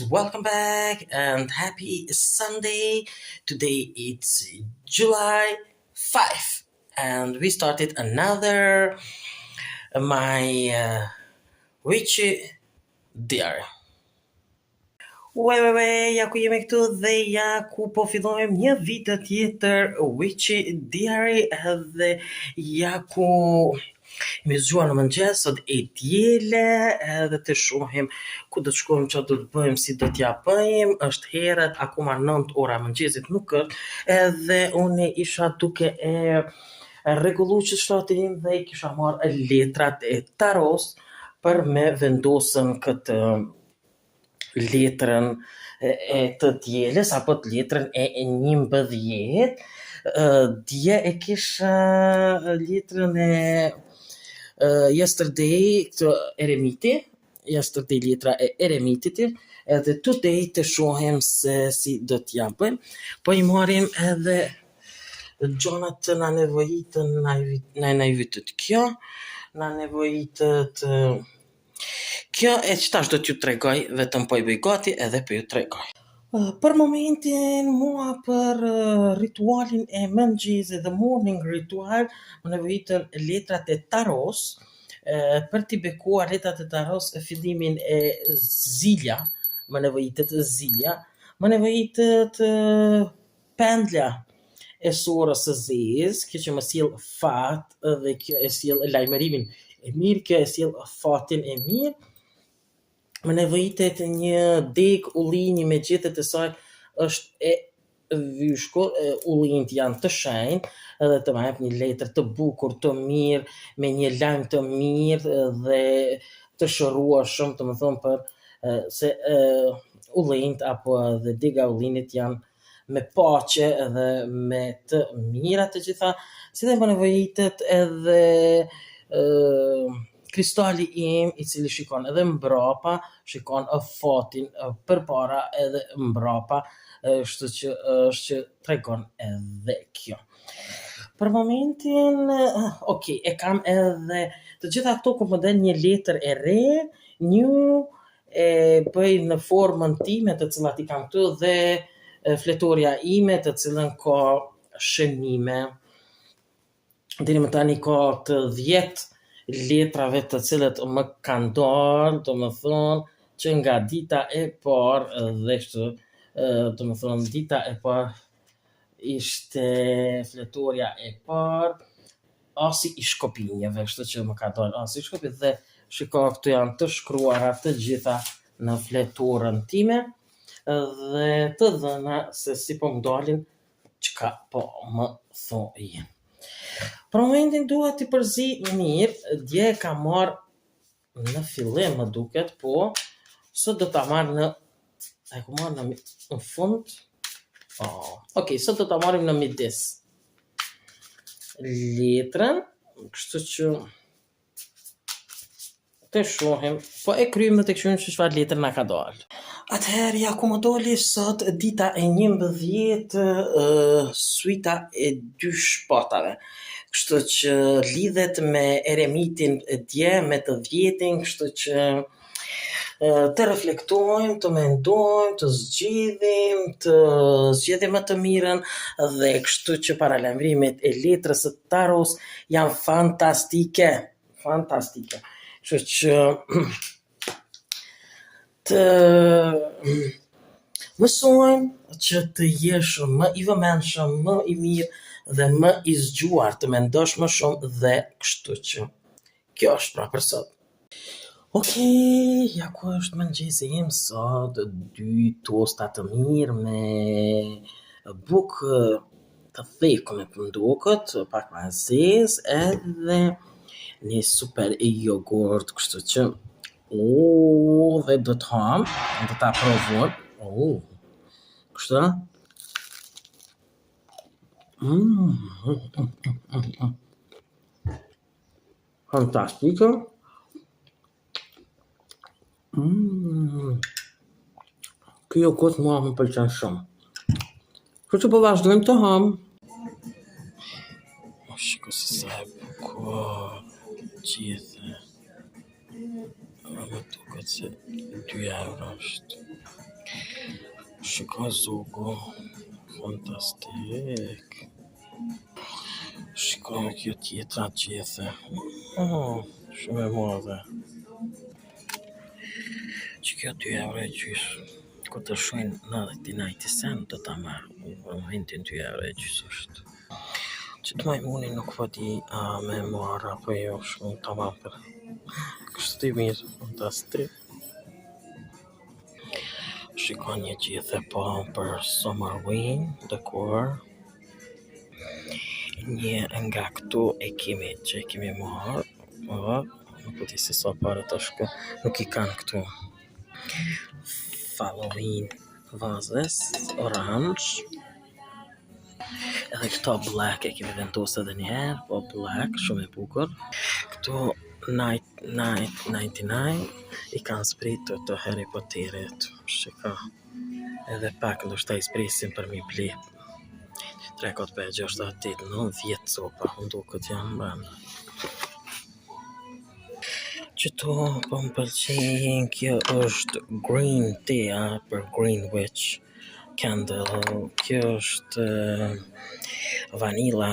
welcome back and happy Sunday. Today it's July 5 and we started another my witchy diary. Ja ku jemi këtu dhe ja ku po fillojmë një vit tjetër witchy diary edhe ja ku mi zgjuar në mëngjes sot e diele edhe të shohim ku do të shkojmë, çfarë do të bëjmë, si do t'ja bëjmë. Është herët, akoma 9 ora mëngjesit nuk është, edhe unë isha duke e rregulluar shtatin dhe i kisha marrë letrat e taros për me vendosën këtë letrën e të dielës apo të letrën e 11. Dje e kisha letrën e yesterday këtë eremiti, yesterday letra e eremitit, edhe today të shohim se si do t'ja bëjmë, po i marim edhe gjonat të na nevojitën na vitit kjo, na nevojitët kjo e qëtash do t'ju tregoj, vetëm po i bëj gati edhe po ju tregoj. Për momentin, mua për ritualin e mëngjesit, the morning ritual, më nevojitën letrat e taros, për t'i bekuar letrat e taros fillimin e zilja, më nevojitët zilja, më nevojitët pendla e sorës së zezë, kjo që më sjell fat dhe kjo e sjell lajmërimin e mirë, kjo e sjell fatin e mirë. Më nevojitet një deg ullini me gjethet e saj është e vyshkur, ullinjt janë të shenjtë, edhe të më jep një letër të bukur, të mirë, me një lajm të mirë dhe të shërueshëm, të më thonë për se ullinjt apo dhe dega ullinit janë me paqe edhe me të mira të gjitha, si dhe më nevojitet edhe kristali im i cili shikon edhe mbrapa, shikon fatin përpara edhe mbrapa, kështu që tregon edhe kjo. Për momentin, e kam edhe të gjitha këto ku më den një letër e re, new, e bëj në formën time të cilat i kam këtu dhe fletoria ime të cilën ka shënime. Deri më tani ka të 10 letrave të cilët më kanë dalë, do më thonë, që nga dita e parë dhe kështu, do më thonë, dita e parë ishte fletoria e parë, asi i shkopinjeve, kështu që më ka dalë asi i shkopinjeve, dhe shiko këtu janë të shkruara të gjitha në fletorën time, dhe të dhëna se si po më dalin çka po më thojnë. Për momentin duhet t'i përzi mirë, dje ka marrë në fillim më duket, po sot do ta marr në fund. Sot do ta marrim në midis letrën, kështu që të shohim, po e kryjmë dhe të këshuim që çfarë letër na ka dalë. Atëherë, ja ku më doli sot dita e 11, suita e 2 shpatave. Kështu që lidhet me eremitin e dje, me të 10-in, kështu që të reflektojmë, të mendojmë, të zgjedhim më të mirën dhe kështu që paralajmërimet e letrës së taros janë fantastike. Kështu që të mësojmë që të jesh më i vëmendshëm, më i mirë dhe më i zgjuar, të mendosh më shumë dhe kështu që kjo është pra për sot. Ja ku është mëngjesi im sot, 2 tosta të mirë me bukë të thekun e pëndukët, pak më zezë edhe një super jogurt, kështu që dhe do të ham, do ta provoj. Kështu? Fantastike. Kjo jogurt mua më pëlqen shumë. Kështu po vazhdojmë të ham. Shiko se sa e bukur, gjithë. Më duket se 2 euro është. Shiko zogu, fantastik. Shiko kjo tjetra gjithë. Shumë e madhe. Që kjo 2 euro e gjysë. Ku të shojnë 99 cent do ta marrë. Në momentin 2 euro e gjysë është. Që të majmuni nuk po di a me marrë apo jo, shumë të mapër. Kështë i mirë, fantastik. Shiko një gjithë e pa për Summerwin, dekor. Një nga këtu që e kemi marrë. Nuk po di se sa pare të shko, nuk i kanë këtu. Halloween vazës, orange. Edhe këto black e kemi vendosë edhe njerë, po black, shumë e bukur. Këtu Night 99 i kanë spritur të Harry Potterit. Shika. Edhe pak ndoshta i sprisin për mi ble. 3, 4, 5, 6, 7, 8, 9, 10 copa, duket janë brenda. Qëto po më pëlqejnë, kjo është green tea për Green Witch candle. Kjo është vanilla.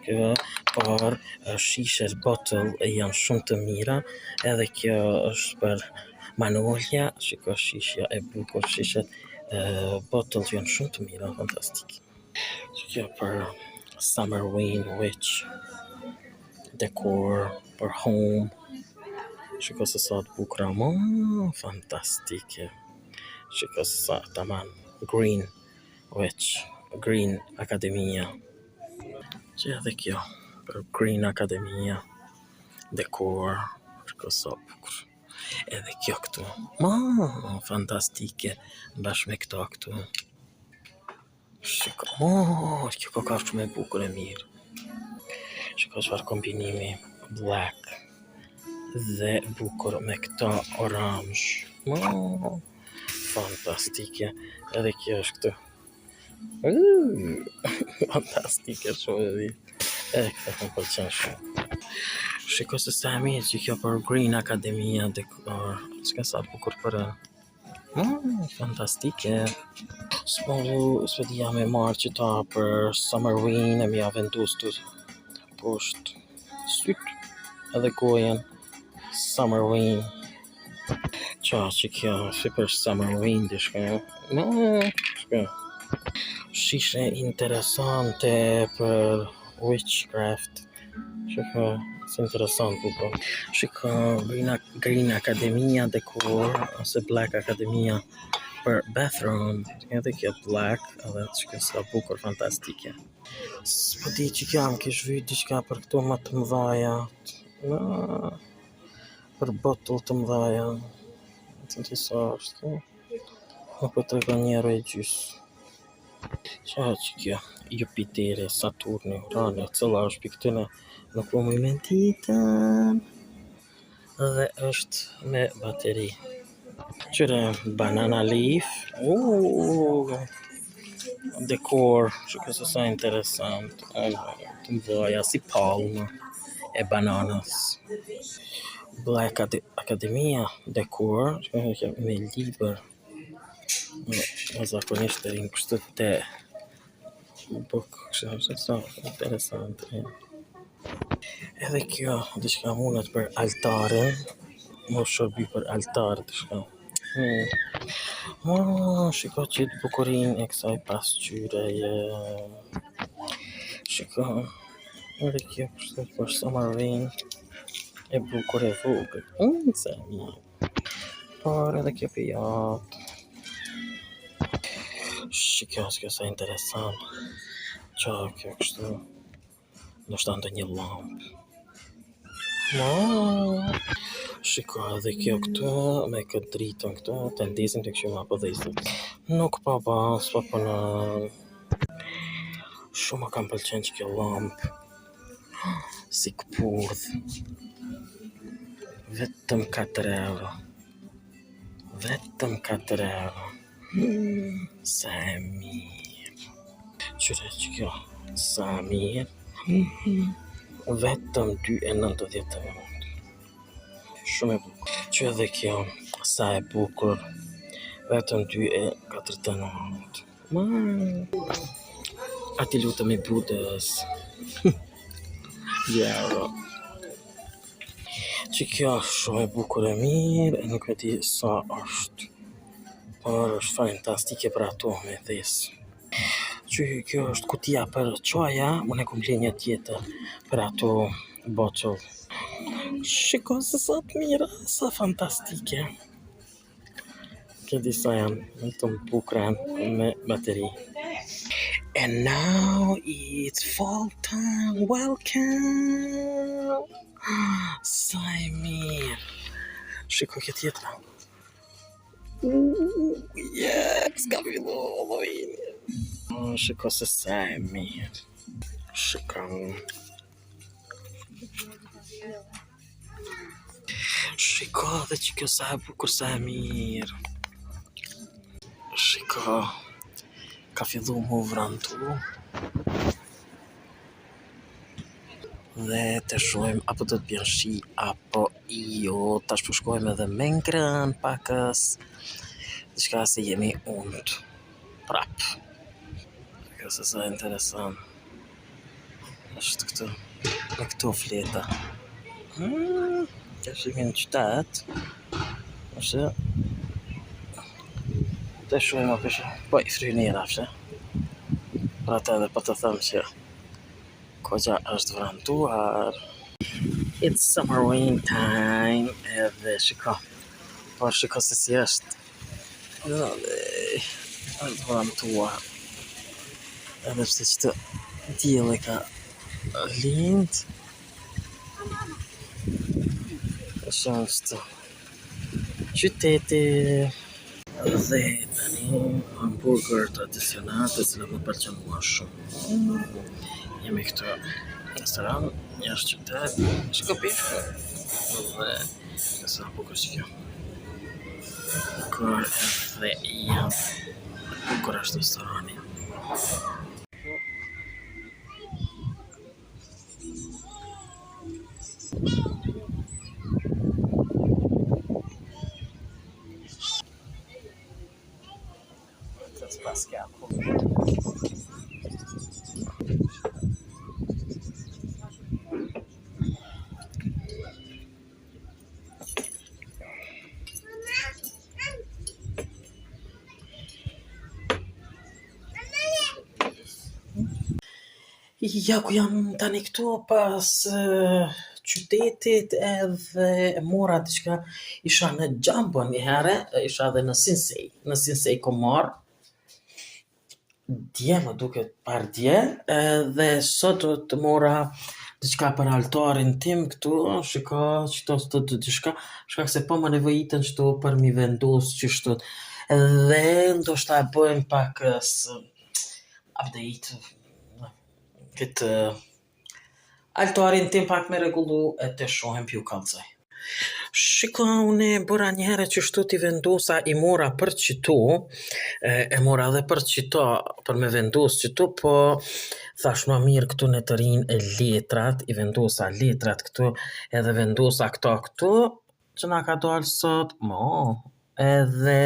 Kjo por shishe bottle janë shumë të mira. Edhe kjo është për Manolja. Shiko shishja e bukur, shishet bottle janë shumë të mira, fantastik. Kjo për Summerwin Witch decor për home. Shiko se sa të bukra, fantastike. Shiko se sa taman, Green Witch, Green Akademia. Që edhe kjo, për Green Akademia, dekor, shiko sa bukur. Edhe kjo këtu, fantastike, bashkë me këto këtu. Shiko, kjo ka shumë e bukur e mirë. Shiko çfarë kombinimi, black dhe bukur me këto orange. Fantastike. Edhe kjo është këtu. Fantastike shumë e mirë. Edhe këto më pëlqen shumë. Shiko se sa mirë që kjo për Green Akademia dekor. Shiko sa bukur për fantastike. S'po dija me marrë që ta për Summerwin e mja vendosë të poshtë syt edhe gojen. Summerwin. Qa që kjo si për Summerwin dhe shka. Shishe interesante për witchcraft. Shka, si interesant buko. Shka Green Akademia dekor ose Black Akademia për bathroom. Edhe kjo black, edhe shka sa bukur fantastike. S'po di që kjo më kish vyt diçka për këto më të mëdhaja. Për bottle të mëdhaja. Të sa është. Nuk po të rega njero e gjysë. Qa që kjo? Jupiteri, Saturni, Urani, cëlla është për këtëne. Nuk po më i mentitën. Dhe është me bateri. Qëre banana leaf. Dekor, që kësë sa interesant. Të mëdhaja si palma e bananas. Black Akademia dekor, me liber. Zakonisht të rinë kështë të buk, kështë sa interesant. Edhe kjo, diçka mundet për altarin. Më shërbi për altar, diçka. Shiko qitë bukurin e kësaj pasqyreje. Shiko, edhe kjo kështë për Summerwin. E bukur e vogël. Se mirë. Por edhe kjo pijat. Shiko, s'kjo sa interesant. Qa kjo kështu. Do shta ndë një lampë. Shiko edhe kjo këtu, me këtë dritën këtu, të ndezim të kështu ma po dhezim. Nuk pa bas, pa përna. Shumë kam pëlqen që kjo lampë. Si këpurdh. Vetëm 4 euro. Vetëm 4 euro. Sa e mirë. Qyre që kjo, sa mirë. Vetëm 2,99. Shumë e bukur. Që edhe kjo, sa e bukur. Vetëm 2,49. Ma, ati lutem I budës. Euro. Që kjo është shumë e bukur e mirë, e nuk e di sa është. Por është fantastike për ato me thisë. Që kjo është kutia për qaja, unë e kom ble një tjetër për ato bottle. Shiko se sa të mira, sa fantastike. Që disa janë të bukra me bateri. And now it's fall time, welcome! Sa e mirë. Shiko kjo tjetra. S'ka fillu Halloween. Shiko se sa e mirë. Shiko. Shiko dhe që kjo sa e bukur, sa e mirë. Shiko. Ka fillu mu vrantu. Dhe të shojmë apo do të bjen shi apo jo. Tash po shkojmë edhe me ngrën pakës. Diçka se jemi unë prap. Kjo se sa interesant. Është këtu. Me këtu fleta. Kjo shimi në qytet. Është. Të shojmë apo shi. Po I fry një rafshe. Pra të edhe po të thëmë që Koqa është vrantuar. It's summer rain time. Edhe shiko. Por shiko se si është. Edhe është vrantuar. Edhe pse që të dielli ka lind. Shumë është qyteti. Dhe tani hamburger tradicional të cilë më pëlqen mua shumë. Jemi këtu në restoran, jashtë qytet, shiko pishë. Dhe sa bukur që kjo. Kur edhe janë bukur është restorani. Pascal. Ja ku jam tani këtu pas qytetit edhe mora diçka, isha në Jumbo një herë, isha edhe në Sinsay kom marrë. Dje më duket par dje, dhe sot do të mora diçka për altarin tim këtu, shiko qëto sot të diçka, shkak se po më nevojitën qëto për mi vendos qështu. Dhe ndoshta e bëjmë pak update këtë altarin tim pak me rregullu e të shohem pju kallëzoj. Shiko, unë bëra një herë që shtu t'i vendosa I mora për qëtu, e mora edhe për qëto, për me vendos qëtu, po thash ma mirë këtu në të rinë e letrat, I vendosa letrat këtu, edhe vendosa këtu, që na ka dalë sot, edhe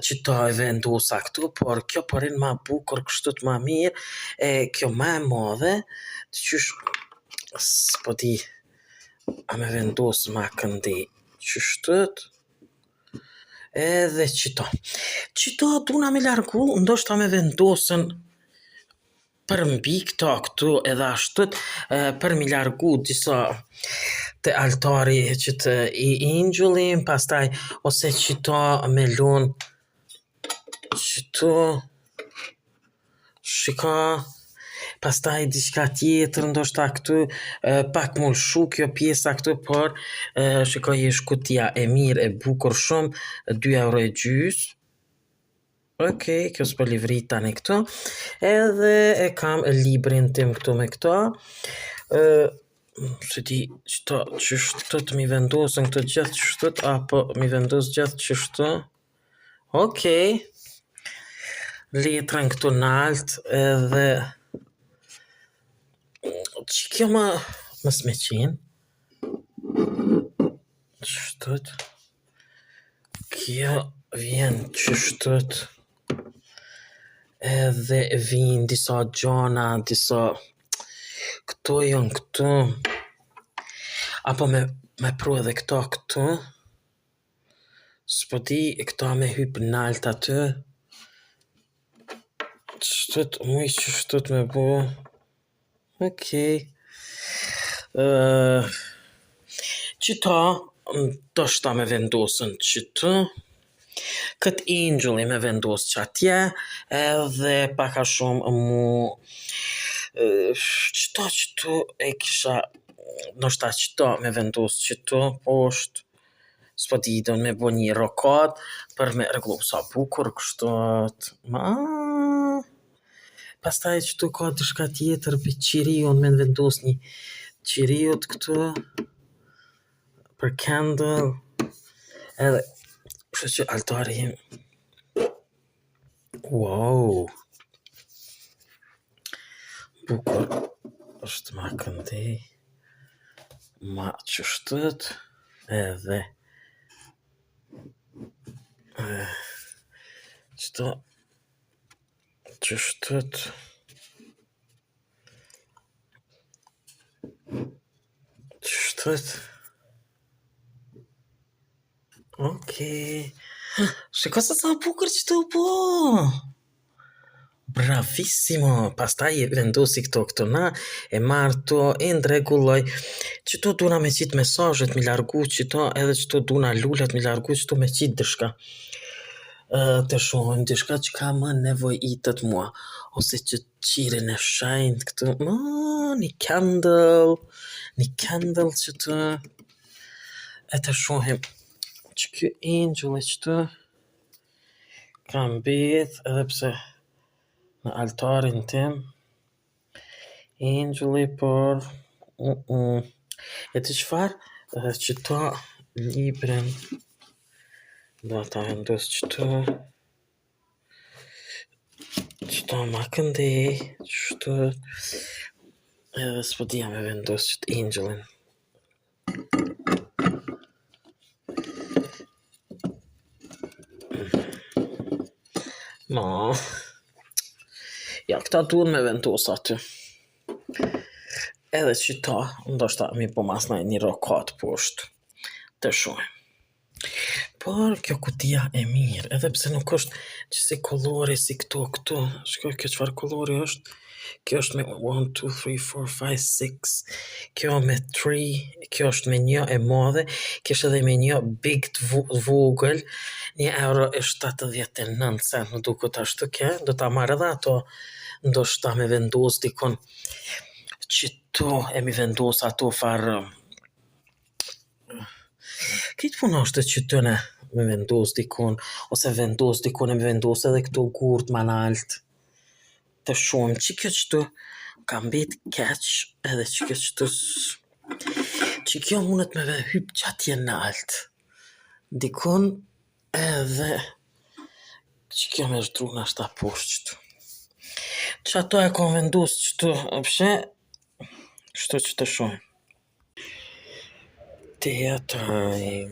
qëto e vendosa këtu, por kjo përin ma bukur, kështu të ma mirë, kjo ma e madhe, të qysh, s'po di, a me vendos ma këndi qështët, edhe qëto duna me largu, ndoshta me vendosën për mbi këtu edhe ashtët, për mi largu disa të altari që të I ingjullim, pastaj ose qëto me lun qëto, shika, pastaj diçka tjetër, ndoshta këtu, pak më lshu kjo pjesa këtu, por shikoj është kutia e mirë, e bukur shumë, 2,5 €. Okej, kjo s'po livri tani këtu. Edhe e kam librin tim këtu me këto. Se di qështu të mi vendosën këto gjithë qështu, apo mi vendos gjithë qështu. Okej. Letrën këtu nalt, edhe që kjo më smeqin. Qështu. Kjo vjen qështët, edhe vijnë disa gjana, disa këto janë këtu, apo me pru edhe këtu, s'po di këta me hyp nalt aty, qështët, muj qështët me bo, okej. Qëta, ndoshta me vendosën qëtu, këtë angeli me vendosë që atje, edhe paka shumë mu, qëta qëtu e kisha, ndoshta qëta me vendosë qëtu, poshtë, s'po di do me bo një rokat, për me rregullu sa bukur kështot, pastaj qëtu ka diçka tjetër për qiriun, me vendos një qiriut këtu, për candle, edhe, kështu që altari im, wow, bukur, është ma këndej, ma qështët, edhe, qëta, qështët, okej, shiko se sa bukur qëtu po, bravissimo, pastaj e vendosi këto na, e marr to, e ndregulloj, qëtu duna me qit mesazhet, mi largu qëto, edhe qëtu duna lulet, mi largu qëtu me qit dishka, të shohim dishka që ka më nevojitet mua, ose që qirin e shenjt këtu, një candle qëtu, e të shohim që kjo angel e qëtu, ka mbet, edhe pse në altarin tim, angeli por, e të qfar, qëta librin, do ta vendos qëtu, qëta ma këndej, qëtu, edhe s'po dija me vendos qëtë angelin. No, ja këta duhet me vendos aty. Edhe qëta, ndoshta mi po masna një rokat poshtë, të shohim. Por kjo kutia e mirë, edhe pse nuk është që si kolori si këtu, shkoj kjo qëfar kolori është, kjo është me 1, 2, 3, 4, 5, 6, kjo me 3, kjo është me 1 e madhe, kjo është edhe me 1 big të vogël, €1.79, më duket ashtu kjo, do ta marr edhe ato, ndoshta me vendos dikon qëtu, e mi vendos ato farë, këtë puna është të qytëne me vendos dikun, ose vendos dikun e me vendos edhe këto gurt ma nalt, të shumë, që kjo qëtu ka mbet keq, edhe që kjo qëtu, që kjo mundet me hyp qatje nalt, dikun, edhe që kjo me shdru në ashta poshtë qëtu. Që ato e kom vendos qëtu, pshe, kështu që të shumë. Time.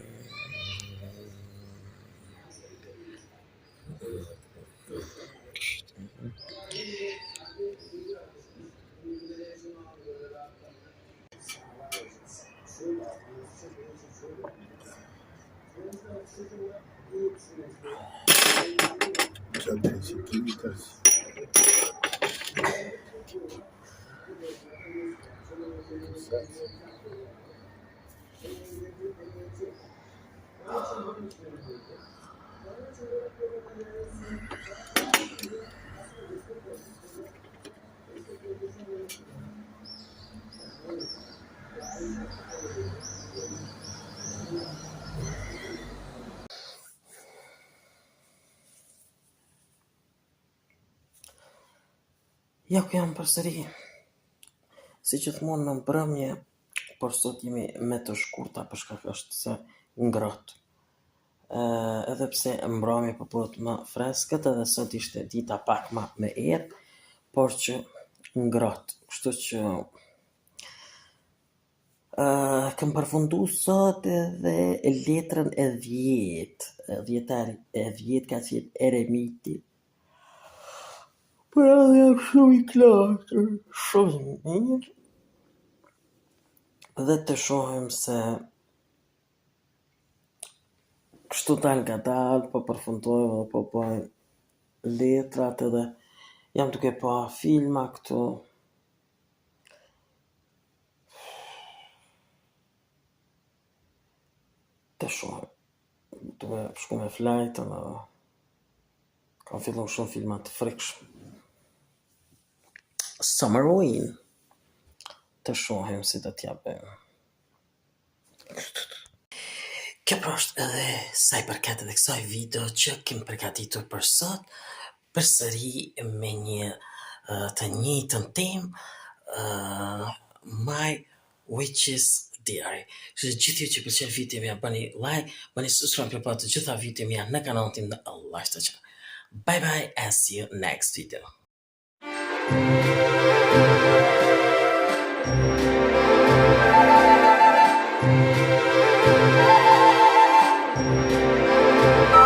Ja ku jam përsëri, si gjithmonë në mbrëmje, por sot jemi me të shkurta për shkak është se ngrohtë. Edhe pse mbrëmja po bëhet më freskët, edhe sot ishte dita pak më me erë, por që ngrohtë, kështu që kam përfundu sot edhe letrën e 10, dhjetari e 10 ka qenë eremiti. Por edhe jam shumë i knaqur, shumë i mirë. Dhe të shohim se kështu dal nga dal, po përfundojmë dhe po bëjmë letrat edhe jam duke pa filma këtu. Të shohim. Duke shku me flajtën edhe kam fillu shumë filma të frikshëm. Summerwin. Të shohim si do t'ja bëjmë. Kjo pra është edhe sa i përket edhe kësaj video që kem përgatitur për sot, përsëri me një të njëjtën temë, My Witch's Diary. Që gjithë ju që pëlqen video mia bëni like, bëni subscribe për pa të gjitha video mia në kanalin tim në Allah Shtë. Bye bye and see you next video.